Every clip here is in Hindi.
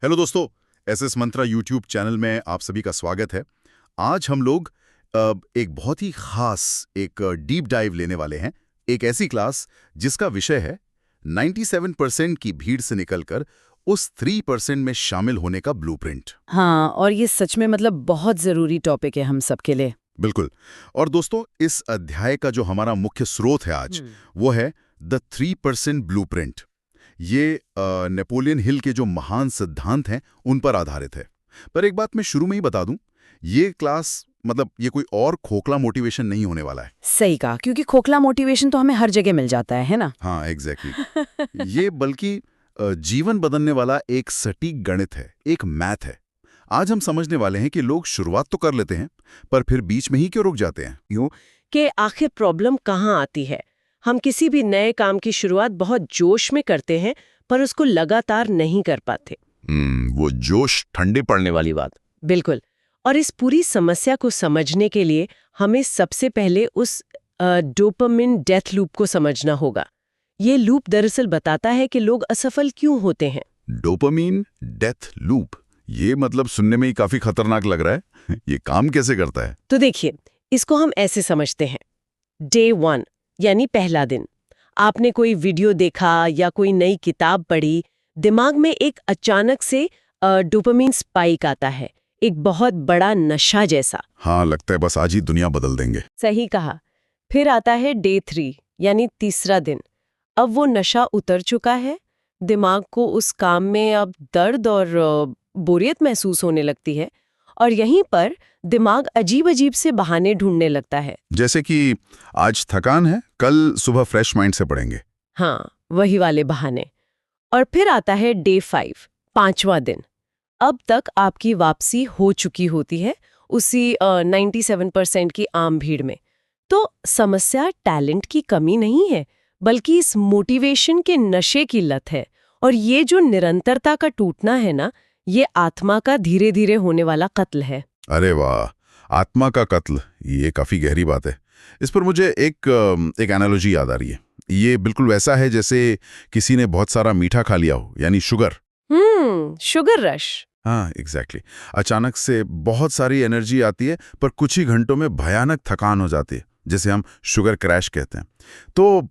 हेलो दोस्तों, एसएस मंत्रा यूट्यूब चैनल में आप सभी का स्वागत है। आज हम लोग एक बहुत ही खास एक डीप डाइव लेने वाले हैं। एक ऐसी क्लास जिसका विषय है 97% की भीड़ से निकलकर उस 3% में शामिल होने का ब्लूप्रिंट। हाँ, और ये सच में बहुत ज़रूरी टॉपिक है हम सबके लिए। बिल्कुल। और दोस्तों, इस अध्याय का जो हमारा मुख्य स्रोत है आज, वो है द 3% ब्लूप्रिंट। ये नेपोलियन हिल के जो महान सिद्धांत हैं उन पर आधारित है। पर एक बात मैं शुरू में ही बता दूं, ये क्लास ये कोई और खोखला मोटिवेशन नहीं होने वाला है। सही कहा, क्योंकि खोखला मोटिवेशन तो हमें हर जगह मिल जाता है ना। हाँ, एग्जैक्टली। ये बल्कि जीवन बदलने वाला एक सटीक गणित है, एक मैथ है। आज हम समझने वाले हैं कि लोग शुरुआत तो कर लेते हैं, पर फिर बीच में ही क्यों रुक जाते हैं। यूं कि आखिर प्रॉब्लम कहाँ आती है। हम किसी भी नए काम की शुरुआत बहुत जोश में करते हैं, पर उसको लगातार नहीं कर पाते। वो जोश ठंडे पड़ने वाली बात। बिल्कुल। और इस पूरी समस्या को समझने के लिए हमें सबसे पहले उस डोपामिन डेथ लूप को समझना होगा। ये लूप दरअसल बताता है कि लोग असफल क्यों होते हैं। डोपामिन डेथ लूप, ये सुनने में ही काफी खतरनाक लग रहा है। ये काम कैसे करता है? तो देखिए, इसको हम ऐसे समझते हैं। डे 1 यानी पहला दिन, आपने कोई वीडियो देखा या कोई नई किताब पढ़ी, दिमाग में एक अचानक से डोपामिन स्पाइक आता है, एक बहुत बड़ा नशा जैसा। हाँ, लगता है बस आज ही दुनिया बदल देंगे। सही कहा। फिर आता है डे 3 यानी तीसरा दिन। अब वो नशा उतर चुका है, दिमाग को उस काम में अब दर्द और बोरियत महसूस होने लगती है, और यहीं पर दिमाग अजीब अजीब से बहाने ढूंढने लगता है। जैसे कि आज थकान है, कल सुबह फ्रेश माइंड से पढ़ेंगे। हाँ, वही वाले बहाने। और फिर आता है डे 5, पांचवा दिन। अब तक आपकी वापसी हो चुकी होती है उसी 97% की आम भीड़ में। तो समस्या टैलेंट की कमी नहीं है, बल्कि इस मोटिवेशन के नशे की लत है। और ये जो निरंतरता का टूटना है ना, ये आत्मा का धीरे धीरे होने वाला कत्ल है। अरे वाह, आत्मा का कत्ल, ये काफी गहरी बात है। इस पर मुझे एक एनालॉजी याद आ रही है। ये बिल्कुल वैसा है जैसे किसी ने बहुत सारा मीठा खा लिया हो, यानी शुगर। Sugar rush. हाँ, एग्जैक्टली। अचानक से बहुत सारी एनर्जी आती है, पर कुछ ही घंटों में भयानक थकान हो जाती है, जिसे हम शुगर क्रैश कहते हैं। तो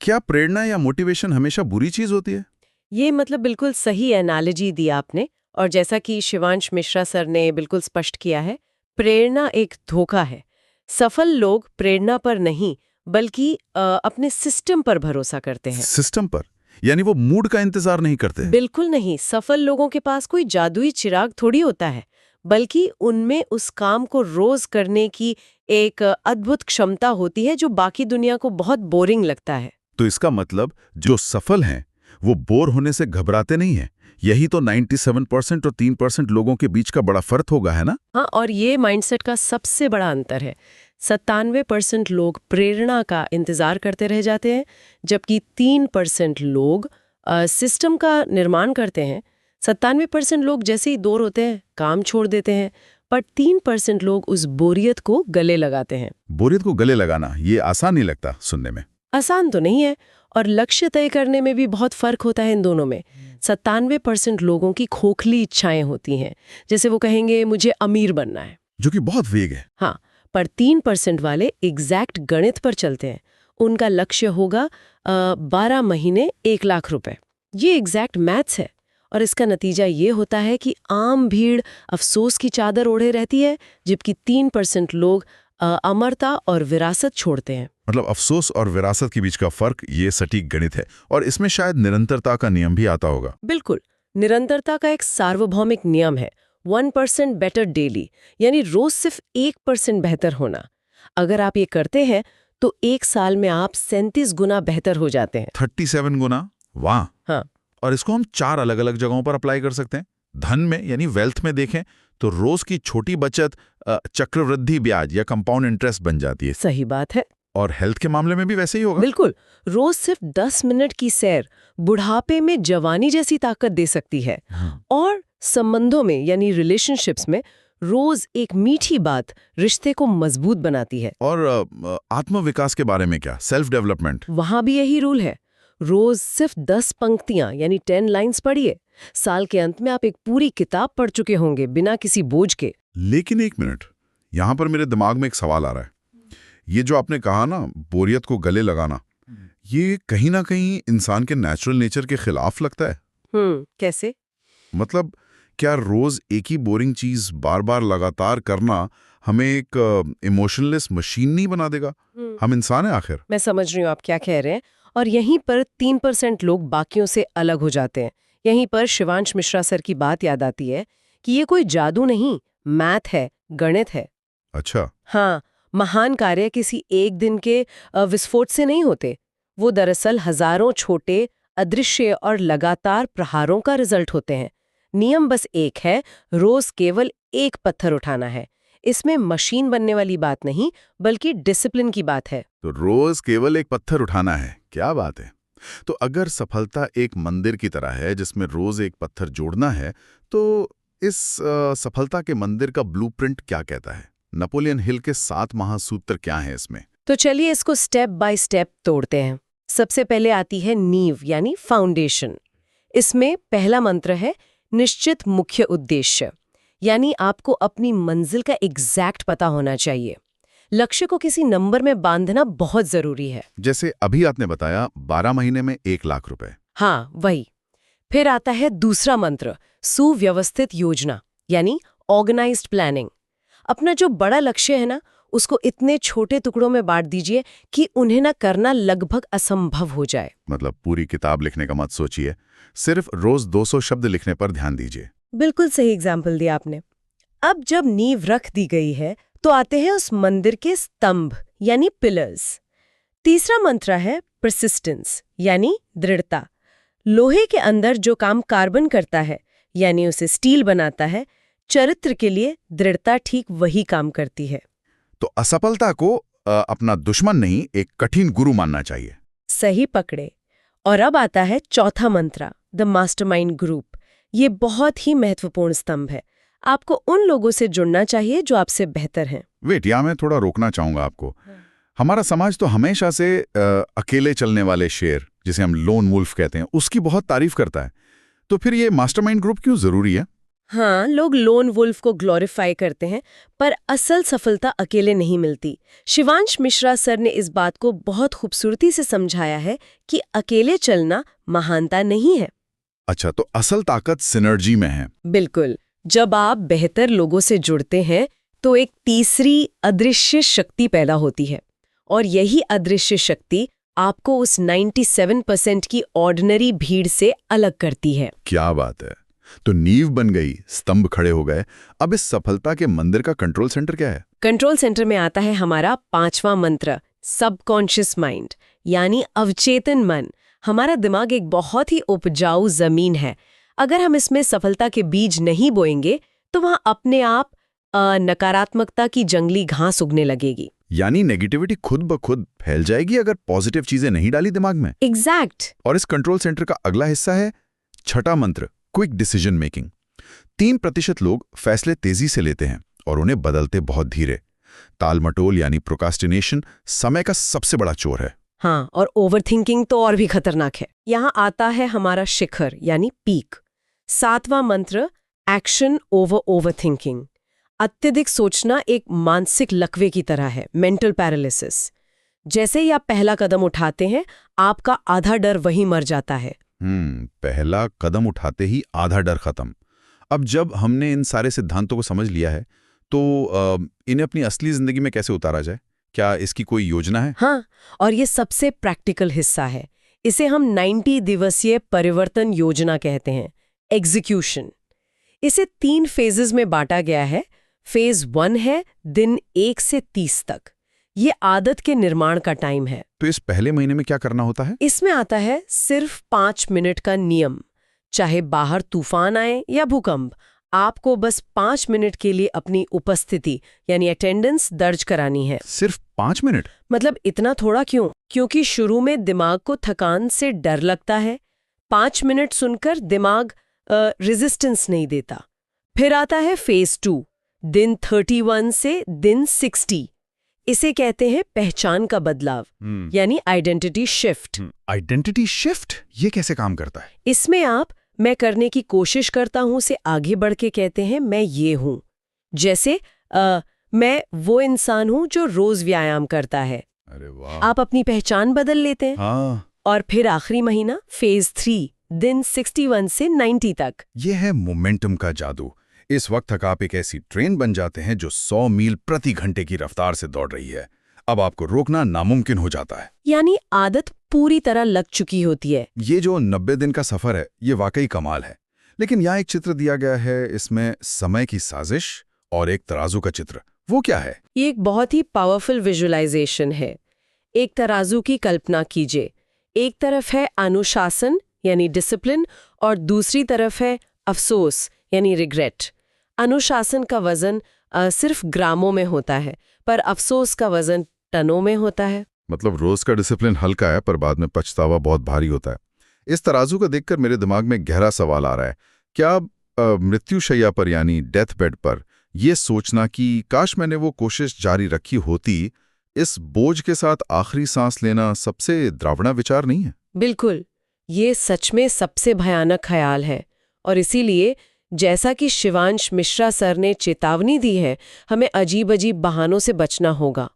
क्या प्रेरणा या मोटिवेशन हमेशा बुरी चीज होती है? ये बिल्कुल सही एनालॉजी दी आपने। और जैसा कि शिवांश मिश्रा सर ने बिल्कुल स्पष्ट किया है, प्रेरणा एक धोखा है। सफल लोग प्रेरणा पर नहीं, बल्कि अपने सिस्टम पर भरोसा करते हैं। सिस्टम पर? यानी वो मूड का इंतजार नहीं करते? बिल्कुल नहीं। सफल लोगों के पास कोई जादुई चिराग थोड़ी होता है, बल्कि उनमें उस काम को रोज करने की एक अद्भुत क्षमता होती है, जो बाकी दुनिया को बहुत बोरिंग लगता है। तो इसका मतलब जो सफल हैं वो बोर होने से घबराते नहीं हैं। यही तो 97% और 3% लोगों के बीच का बड़ा फर्क होगा, है ना? हाँ, और ये माइंडसेट का सबसे बड़ा अंतर है। 97% लोग प्रेरणा का इंतजार करते रह जाते हैं, जबकि 3% लोग सिस्टम का निर्माण करते हैं। 97% लोग जैसे ही दूर होते हैं, काम छोड़ देते हैं, पर 3% लोग उस बोरियत को गले लगाते हैं। बोरियत को गले लगाना, ये आसान नहीं लगता सुनने में। आसान तो नहीं है, और लक्ष्य तय करने में भी बहुत फर्क होता है इन दोनों में। 97% लोगों की खोखली इच्छाएं होती हैं, जैसे वो कहेंगे मुझे अमीर बनना है, जो कि बहुत वेग है। हाँ, पर 3% वाले एग्जैक्ट गणित पर चलते हैं। उनका लक्ष्य होगा 12 महीने 1 लाख रुपए। ये एग्जैक्ट मैथ्स है, और इसका नतीजा ये होता है कि आम भीड़ अफसोस की चादर ओढ़े रहती है, जबकि 3% लोग अमरता और विरासत छोड़ते हैं। अफसोस और विरासत के बीच का फर्क, ये सटीक गणित है। और इसमें शायद निरंतरता का नियम भी आता होगा। बिल्कुल। निरंतरता का एक सार्वभौमिक नियम है, 1% बेटर डेली, यानी रोज सिर्फ 1% बेहतर होना। अगर आप ये करते हैं तो 1 साल में आप 37 गुना बेहतर हो जाते हैं। 37 गुना? वाह। हाँ। और इसको हम 4 अलग अलग जगहों पर अप्लाई कर सकते हैं। धन में यानी वेल्थ में देखें तो रोज की छोटी बचत चक्रवृद्धि ब्याज या कंपाउंड इंटरेस्ट बन जाती है। सही बात है। और हेल्थ के मामले में भी वैसे ही होगा। बिल्कुल। रोज सिर्फ 10 मिनट की सैर बुढ़ापे में जवानी जैसी ताकत दे सकती है। और संबंधों में यानी रिलेशनशिप्स में रोज एक मीठी बात रिश्ते को मजबूत बनाती है। और आत्मविकास के बारे में क्या? Self development? वहां भी यही रूल है। रोज सिर्फ 10 पंक्तियां यानी 10 लाइन्स पढ़िए, साल के अंत में आप एक पूरी किताब पढ़ चुके होंगे बिना किसी बोझ के। लेकिन एक मिनट, यहाँ पर मेरे दिमाग में एक सवाल आ रहा है। ये जो आपने कहा ना, बोरियत को गले लगाना, ये कहीं ना कहीं इंसान के नेचुरल नेचर के खिलाफ लगता है। कैसे? मतलब क्या रोज एक ही बोरिंग चीज बार बार लगातार करना हमें एक इमोशनलेस मशीन नहीं बना देगा? हम इंसान हैं आखिर। मैं समझ रही हूँ आप क्या कह रहे हैं। और यहीं पर 3% लोग बाकियों से अलग हो जाते हैं। यहीं पर शिवांश मिश्रा सर की बात याद आती है कि ये कोई जादू नहीं, मैथ है, गणित है। अच्छा। हाँ, महान कार्य किसी एक दिन के विस्फोट से नहीं होते। वो दरअसल हजारों छोटे, अदृश्य और लगातार प्रहारों का रिजल्ट होते हैं। नियम बस एक है, रोज केवल एक पत्थर उठाना है। इसमें मशीन बनने वाली बात नहीं, बल्कि डिसिप्लिन की बात है। तो रोज केवल एक पत्थर उठाना है, क्या बात है। तो अगर सफलता एक मंदिर की तरह है जिसमें रोज एक पत्थर जोड़ना है, तो इस सफलता के मंदिर का ब्लूप्रिंट क्या कहता है? नेपोलियन हिल के 7 महासूत्र क्या हैं इसमें? तो चलिए इसको स्टेप बाय स्टेप तोड़ते हैं। सबसे पहले आती है नींव यानी फाउंडेशन। इसमें पहला मंत्र है निश्चित मुख्य उद्देश्य, यानी आपको अपनी मंजिल का एग्जैक्ट पता होना चाहिए। लक्ष्य को किसी नंबर में बांधना बहुत जरूरी है। जैसे अभी आपने बताया 12 महीने में 1 लाख रुपए। हाँ, वही। फिर आता है दूसरा मंत्र, सुव्यवस्थित योजना यानी ऑर्गेनाइज्ड प्लानिंग। अपना जो बड़ा लक्ष्य है ना, उसको इतने छोटे टुकड़ों में बांट दीजिए कि उन्हें ना करना लगभग असंभव हो जाए। मतलब पूरी किताब लिखने का मत सोचिए, सिर्फ रोज 200 शब्द लिखने पर ध्यान दीजिए। बिल्कुल सही एग्जाम्पल दिया आपने। अब जब नींव रख दी गई है, तो आते हैं उस मंदिर के स्तंभ यानी पिलर्स। तीसरा मंत्र है परसिस्टेंस यानी दृढ़ता। लोहे के अंदर जो काम कार्बन करता है, यानी उसे स्टील बनाता है, चरित्र के लिए दृढ़ता ठीक वही काम करती है। तो असफलता को अपना दुश्मन नहीं, एक कठिन गुरु मानना चाहिए। सही पकड़े। और अब आता है चौथा मंत्र, द मास्टरमाइंड ग्रुप। ये बहुत ही महत्वपूर्ण स्तंभ है। आपको उन लोगों से जुड़ना चाहिए जो आपसे बेहतर हैं। वेट, यहाँ मैं थोड़ा रोकना चाहूंगा आपको। हमारा समाज तो हमेशा से अकेले चलने वाले शेर, जिसे हम लोन वुल्फ कहते हैं, उसकी बहुत तारीफ करता है। तो फिर ये मास्टरमाइंड ग्रुप क्यों जरूरी है? हाँ, लोग लोन वुल्फ को ग्लोरीफाई करते हैं, पर असल सफलता अकेले नहीं मिलती। शिवांश मिश्रा सर ने इस बात को बहुत खूबसूरती से समझाया है कि अकेले चलना महानता नहीं है। अच्छा, तो असल ताकत सिनर्जी में है। बिल्कुल। जब आप बेहतर लोगों से जुड़ते हैं, तो एक तीसरी अदृश्य शक्ति पैदा होती है, और यही अदृश्य शक्ति आपको उस 97% की ऑर्डिनरी भीड़ से अलग करती है। क्या बात है। तो नींव बन गई, स्तंभ खड़े हो गए। अब इस सफलता के मंदिर का कंट्रोल सेंटर क्या है? कंट्रोल सेंटर में आता है हमारा 5वां मंत्र, सबकॉन्शियस माइंड यानी अवचेतन मन। हमारा दिमाग एक बहुत ही उपजाऊ जमीन है। अगर हम इसमें सफलता के बीज नहीं बोएंगे, तो वहां अपने आप नकारात्मकता की जंगली घास उगने लगेगी। यानी नेगेटिविटी खुद ब खुद फैल जाएगी अगर पॉजिटिव चीजें नहीं डाली दिमाग में। एग्जैक्ट। और इस कंट्रोल सेंटर का अगला हिस्सा है छठा मंत्र, क्विक डिसीजन मेकिंग। 3% लोग फैसले तेजी से लेते हैं और उन्हें बदलते बहुत धीरे। टालमटोल यानी प्रोक्रास्टिनेशन समय का सबसे बड़ा चोर है। हाँ, और ओवरथिंकिंग तो और भी खतरनाक है। यहाँ आता है हमारा शिखर यानी पीक। 7वां मंत्र, एक्शन ओवर ओवरथिंकिंग। अत्यधिक सोचना एक मानसिक लकवे की तरह है, मेंटल पैरालिसिस। जैसे ही आप पहला कदम उठाते हैं, आपका आधा डर वहीं मर जाता है। पहला कदम उठाते ही आधा डर खत्म। अब जब हमने इन सारे सिद्धांतों को समझ लिया है, तो इन्हें अपनी असली जिंदगी में कैसे उतारा जाए? क्या इसकी कोई योजना है? हाँ, और ये सबसे प्रैक्टिकल हिस्सा है। इसे हम 90 दिवसीय परिवर्तन योजना कहते हैं, एग्जीक्यूशन। इसे 3 फेजेस में बांटा गया है। फेज 1 है दिन 1 से 30 तक। ये आदत के निर्माण का टाइम है। तो इस पहले महीने में क्या करना होता है? इसमें आता है सिर्फ 5 मिनट का नियम। चाहे बाहर तूफान आए या भूकंप, आपको बस 5 मिनट के लिए अपनी उपस्थिति यानी अटेंडेंस दर्ज करानी है। सिर्फ 5 मिनट? मतलब इतना थोड़ा क्यों? क्योंकि शुरू में दिमाग को थकान से डर लगता है। 5 मिनट सुनकर दिमाग रेजिस्टेंस नहीं देता। फिर आता है फेज 2, दिन 31 से दिन 60। इसे कहते हैं पहचान का बदलाव, यानी आइडेंटिटी शिफ्ट। Identity shift? ये कैसे काम करता है? इसमें आप मैं करने की कोशिश करता हूं से आगे बढ़ के कहते हैं मैं ये हूं। जैसे मैं वो इंसान हूं जो रोज व्यायाम करता है। अरे वाह। आप अपनी पहचान बदल लेते हैं। हाँ, और फिर आखिरी महीना फेज 3, दिन 61 से 90 तक। ये है मोमेंटम का जादू। इस वक्त तक आप एक ऐसी ट्रेन बन जाते हैं जो 100 मील प्रति घंटे की रफ्तार से दौड़ रही है। अब आपको रोकना नामुमकिन हो जाता है। यानी आदत पूरी तरह लग चुकी होती है। ये जो 90 दिन का सफर है, ये वाकई कमाल है। लेकिन यहाँ एक चित्र दिया गया है, इसमें समय की साजिश और एक तराजू का चित्र। वो क्या है? ये एक बहुत ही पावरफुल विजुअलाइजेशन है। एक तराजू की कल्पना कीजिए। एक तरफ है अनुशासन यानी डिसिप्लिन और दूसरी तरफ है अफसोस यानी रिग्रेट। अनुशासन का वजन सिर्फ ग्रामों में होता है, पर अफसोस का वजन टनों में होता है। मतलब रोज का डिसिप्लिन हल्का है, पर बाद में पछतावा बहुत भारी होता है। इस तराजू को देखकर मेरे दिमाग में गहरा सवाल आ रहा है। क्या मृत्युशैया पर यानी डेथ बेड पर यह सोचना कि काश मैंने वो कोशिश जारी रखी होती, इस बोझ के साथ आखिरी सांस लेना सबसे डरावना विचार नहीं है? बिल्कुल, ये सच में सबसे भयानक ख्याल है। और इसीलिए जैसा कि शिवांश मिश्रा सर ने चेतावनी दी है, हमें अजीब अजीब बहानों से बचना होगा।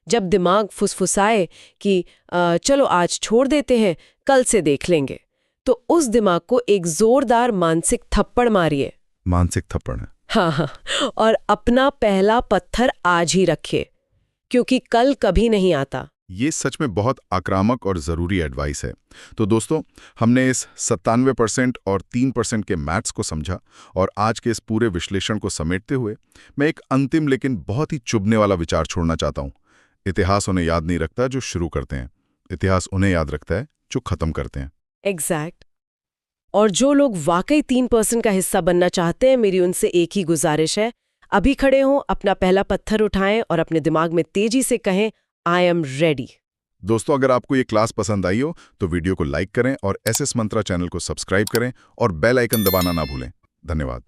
जब दिमाग फुसफुसाए कि चलो आज छोड़ देते हैं, कल से देख लेंगे, तो उस दिमाग को एक जोरदार मानसिक थप्पड़ मारिए। मानसिक थप्पड़ है। हाँ, और अपना पहला पत्थर आज ही रखिए, क्योंकि कल कभी नहीं आता। ये सच में बहुत आक्रामक और ज़रूरी एडवाइस है। तो दोस्तों, हमने इस 97% और 3% के मैथ्स को समझा, और आज के इस पूरे विश्लेषण को समेटते हुए मैं एक अंतिम लेकिन बहुत ही चुभने वाला विचार छोड़ना चाहता हूँ। इतिहास उन्हें याद नहीं रखता जो शुरू करते हैं, इतिहास उन्हें याद रखता है जो खत्म करते हैं। एग्जैक्ट। और जो लोग वाकई 3% का हिस्सा बनना चाहते हैं, मेरी उनसे एक ही गुजारिश है, अभी खड़े हों, अपना पहला पत्थर उठाएं और अपने दिमाग में तेजी से कहें, आई एम रेडी। दोस्तों, अगर आपको ये क्लास पसंद आई हो तो वीडियो को लाइक करें और एसएस मंत्रा चैनल को सब्सक्राइब करें और बेल आइकन दबाना ना भूलें। धन्यवाद।